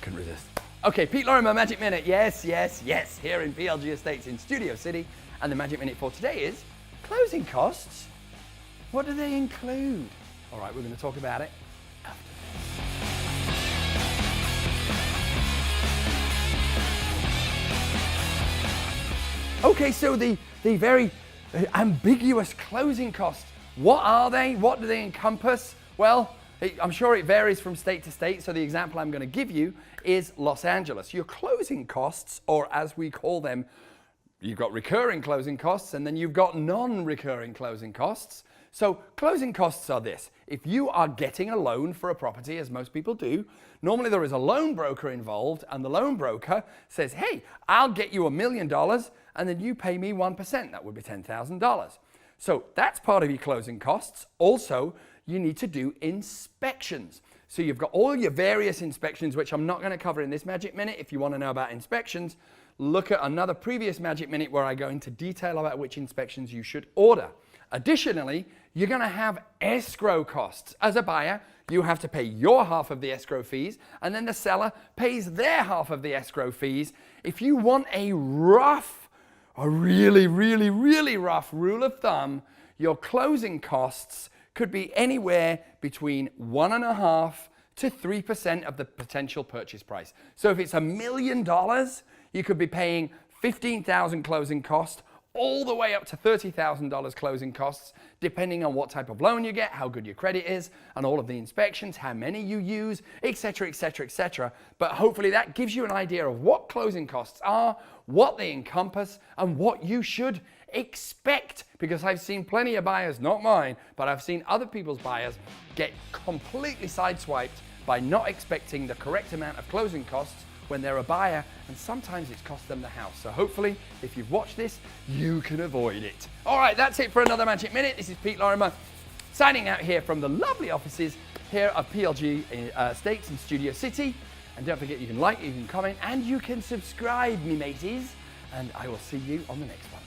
Couldn't resist. Okay, Pete Lorimer Magic Minute. Yes, yes, yes. Here in PLG Estates in Studio City. And the Magic Minute for today is closing costs. What do they include? All right, we're going to talk about it after this. Okay, so the very ambiguous closing costs. What are they? What do they encompass? Well, I'm sure it varies from state to state, so the example I'm going to give you is Los Angeles. Your closing costs, or as we call them, you've got recurring closing costs, and then you've got non-recurring closing costs. So closing costs are this. If you are getting a loan for a property, as most people do, normally there is a loan broker involved, and the loan broker says, hey, I'll get you $1 million, and then you pay me 1%. That would be $10,000. So that's part of your closing costs. Also, you need to do inspections. So you've got all your various inspections, which I'm not going to cover in this Magic Minute. If you want to know about inspections, look at another previous Magic Minute where I go into detail about which inspections you should order. Additionally, you're going to have escrow costs. As a buyer, you have to pay your half of the escrow fees, and then the seller pays their half of the escrow fees. If you want a really, really, really rough rule of thumb, your closing costs could be anywhere between 1.5% to 3% of the potential purchase price. So if it's $1 million, you could be paying $15,000 closing cost, all the way up to $30,000 closing costs, depending on what type of loan you get, how good your credit is, and all of the inspections, how many you use, etc., etc., etc. But hopefully that gives you an idea of what closing costs are, what they encompass, and what you should expect, because I've seen plenty of buyers, not mine, but I've seen other people's buyers get completely sideswiped by not expecting the correct amount of closing costs when they're a buyer, and sometimes it's cost them the house. So hopefully, if you've watched this, you can avoid it. All right, that's it for another Magic Minute. This is Pete Lorimer, signing out here from the lovely offices here at PLG Estates in Studio City. And don't forget, you can like, you can comment, and you can subscribe, me mateys. And I will see you on the next one.